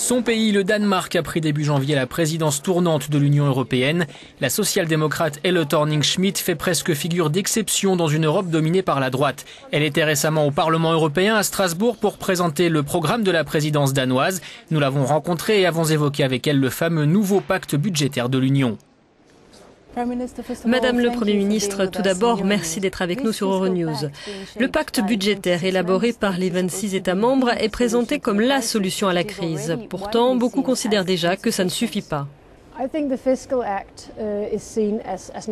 Son pays, le Danemark, a pris début janvier la présidence tournante de l'Union européenne. La social-démocrate Helle Thorning-Schmidt fait presque figure d'exception dans une Europe dominée par la droite. Elle était récemment au Parlement européen à Strasbourg pour présenter le programme de la présidence danoise. Nous l'avons rencontrée et avons évoqué avec elle le fameux nouveau pacte budgétaire de l'Union. Madame le Premier ministre, tout d'abord, merci d'être avec nous sur Euronews. Le pacte budgétaire élaboré par les 26 États membres est présenté comme la solution à la crise. Pourtant, beaucoup considèrent déjà que ça ne suffit pas.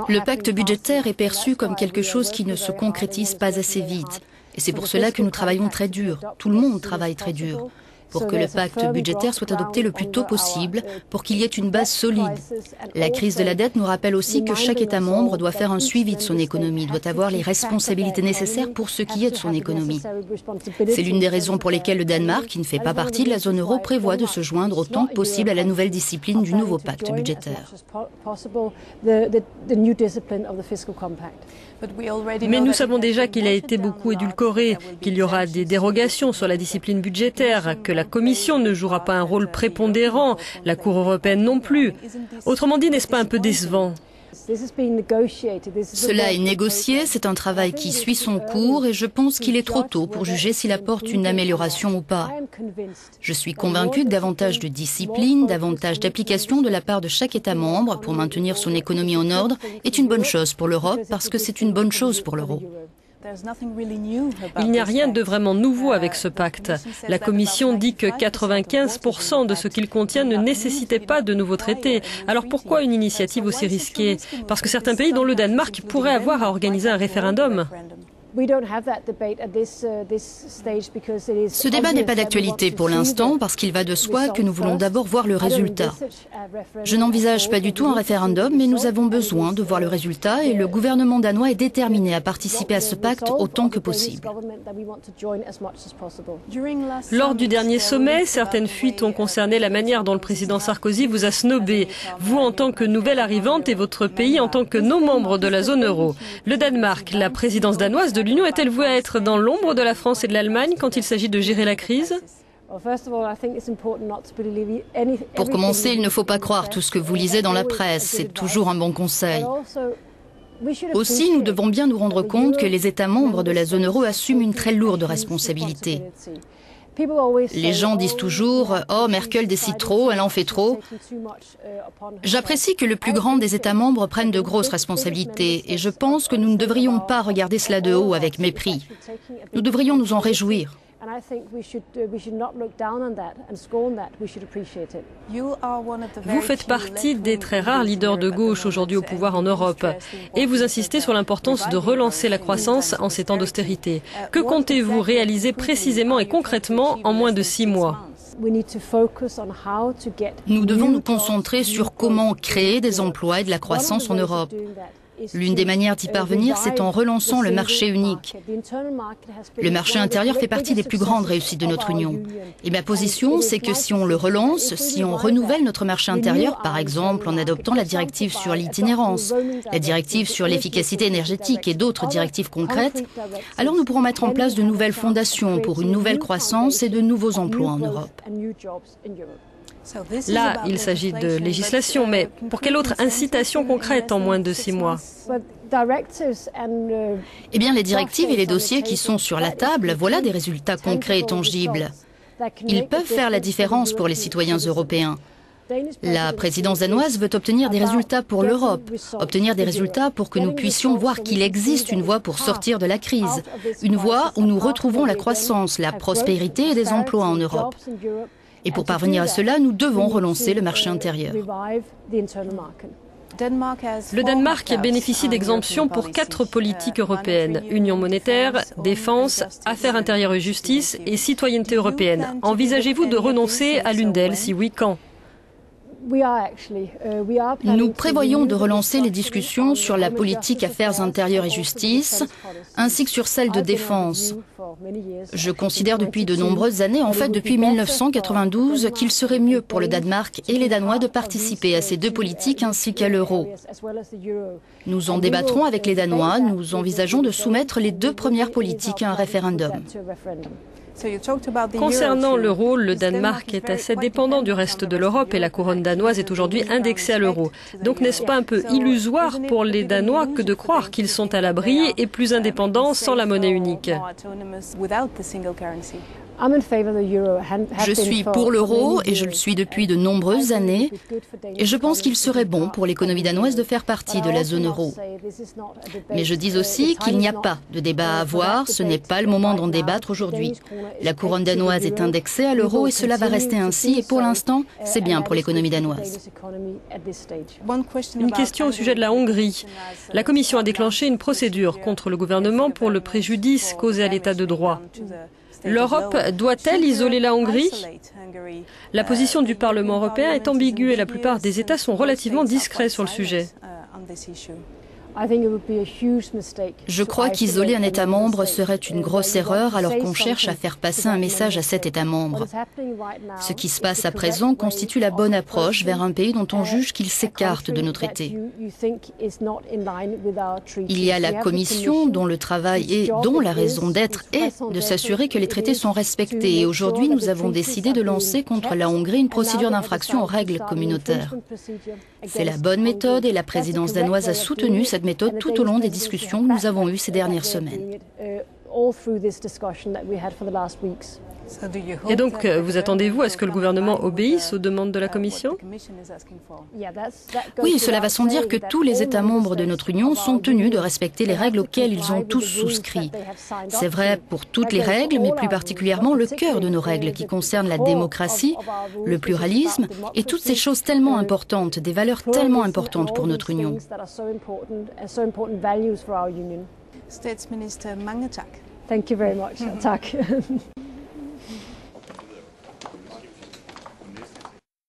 Le pacte budgétaire est perçu comme quelque chose qui ne se concrétise pas assez vite. Et c'est pour cela que nous travaillons très dur. Tout le monde travaille très dur pour que le pacte budgétaire soit adopté le plus tôt possible, pour qu'il y ait une base solide. La crise de la dette nous rappelle aussi que chaque État membre doit faire un suivi de son économie, doit avoir les responsabilités nécessaires pour ce qui est de son économie. C'est l'une des raisons pour lesquelles le Danemark, qui ne fait pas partie de la zone euro, prévoit de se joindre autant que possible à la nouvelle discipline du nouveau pacte budgétaire. Mais nous savons déjà qu'il a été beaucoup édulcoré, qu'il y aura des dérogations sur la discipline budgétaire, que la Commission ne jouera pas un rôle prépondérant, la Cour européenne non plus. Autrement dit, n'est-ce pas un peu décevant ? Cela est négocié, c'est un travail qui suit son cours et je pense qu'il est trop tôt pour juger s'il apporte une amélioration ou pas. Je suis convaincue que davantage de discipline, davantage d'application de la part de chaque État membre pour maintenir son économie en ordre est une bonne chose pour l'Europe parce que c'est une bonne chose pour l'euro. Il n'y a rien de vraiment nouveau avec ce pacte. La Commission dit que 95% de ce qu'il contient ne nécessitait pas de nouveaux traités. Alors pourquoi une initiative aussi risquée? Parce que certains pays, dont le Danemark, pourraient avoir à organiser un référendum. Ce débat n'est pas d'actualité pour l'instant parce qu'il va de soi que nous voulons d'abord voir le résultat. Je n'envisage pas du tout un référendum, mais nous avons besoin de voir le résultat et le gouvernement danois est déterminé à participer à ce pacte autant que possible. Lors du dernier sommet, certaines fuites ont concerné la manière dont le président Sarkozy vous a snobé, vous en tant que nouvelle arrivante et votre pays en tant que non-membre de la zone euro. Le Danemark, la présidence danoise de l'Union est-elle vouée à être dans l'ombre de la France et de l'Allemagne quand il s'agit de gérer la crise? Pour commencer, il ne faut pas croire tout ce que vous lisez dans la presse, c'est toujours un bon conseil. Aussi, nous devons bien nous rendre compte que les États membres de la zone euro assument une très lourde responsabilité. Les gens disent toujours « Oh, Merkel décide trop, elle en fait trop ». J'apprécie que le plus grand des États membres prenne de grosses responsabilités et je pense que nous ne devrions pas regarder cela de haut avec mépris. Nous devrions nous en réjouir. Vous faites partie des très rares leaders de gauche aujourd'hui au pouvoir en Europe et vous insistez sur l'importance de relancer la croissance en ces temps d'austérité. Que comptez-vous réaliser précisément et concrètement en moins de 6 mois ? Nous devons nous concentrer sur comment créer des emplois et de la croissance en Europe. L'une des manières d'y parvenir, c'est en relançant le marché unique. Le marché intérieur fait partie des plus grandes réussites de notre Union. Et ma position, c'est que si on le relance, si on renouvelle notre marché intérieur, par exemple en adoptant la directive sur l'itinérance, la directive sur l'efficacité énergétique et d'autres directives concrètes, alors nous pourrons mettre en place de nouvelles fondations pour une nouvelle croissance et de nouveaux emplois en Europe. Là, il s'agit de législation, mais pour quelle autre incitation concrète en moins de 6 mois? Eh bien, les directives et les dossiers qui sont sur la table, voilà des résultats concrets et tangibles. Ils peuvent faire la différence pour les citoyens européens. La présidence danoise veut obtenir des résultats pour l'Europe, obtenir des résultats pour que nous puissions voir qu'il existe une voie pour sortir de la crise, une voie où nous retrouvons la croissance, la prospérité et des emplois en Europe. Et pour parvenir à cela, nous devons relancer le marché intérieur. Le Danemark bénéficie d'exemptions pour 4 politiques européennes, union monétaire, défense, affaires intérieures et justice et citoyenneté européenne. Envisagez-vous de renoncer à l'une d'elles? Si oui, quand? Nous prévoyons de relancer les discussions sur la politique affaires intérieures et justice, ainsi que sur celle de défense. Je considère depuis de nombreuses années, en fait depuis 1992, qu'il serait mieux pour le Danemark et les Danois de participer à ces 2 politiques ainsi qu'à l'euro. Nous en débattrons avec les Danois, nous envisageons de soumettre les 2 premières politiques à un référendum. Concernant l'euro, le Danemark est assez dépendant du reste de l'Europe et la couronne danoise est aujourd'hui indexée à l'euro. Donc n'est-ce pas un peu illusoire pour les Danois que de croire qu'ils sont à l'abri et plus indépendants sans la monnaie unique? Je suis pour l'euro et je le suis depuis de nombreuses années. Et je pense qu'il serait bon pour l'économie danoise de faire partie de la zone euro. Mais je dis aussi qu'il n'y a pas de débat à avoir, ce n'est pas le moment d'en débattre aujourd'hui. La couronne danoise est indexée à l'euro et cela va rester ainsi et pour l'instant, c'est bien pour l'économie danoise. Une question au sujet de la Hongrie. La Commission a déclenché une procédure contre le gouvernement pour le préjudice causé à l'état de droit. L'Europe doit-elle isoler la Hongrie? La position du Parlement européen est ambiguë et la plupart des États sont relativement discrets sur le sujet. Je crois qu'isoler un État membre serait une grosse erreur alors qu'on cherche à faire passer un message à cet État membre. Ce qui se passe à présent constitue la bonne approche vers un pays dont on juge qu'il s'écarte de nos traités. Il y a la Commission dont le travail et dont la raison d'être est de s'assurer que les traités sont respectés. Et aujourd'hui, nous avons décidé de lancer contre la Hongrie une procédure d'infraction aux règles communautaires. C'est la bonne méthode et la présidence danoise a soutenu cette méthode tout au long des discussions que nous avons eues ces dernières semaines. Et donc, vous attendez-vous à ce que le gouvernement obéisse aux demandes de la Commission? Oui, cela va sans dire que tous les États membres de notre Union sont tenus de respecter les règles auxquelles ils ont tous souscrit. C'est vrai pour toutes les règles, mais plus particulièrement le cœur de nos règles qui concernent la démocratie, le pluralisme et toutes ces choses tellement importantes, des valeurs tellement importantes pour notre Union. Statsminister, mange tak. Thank you very much. Tak.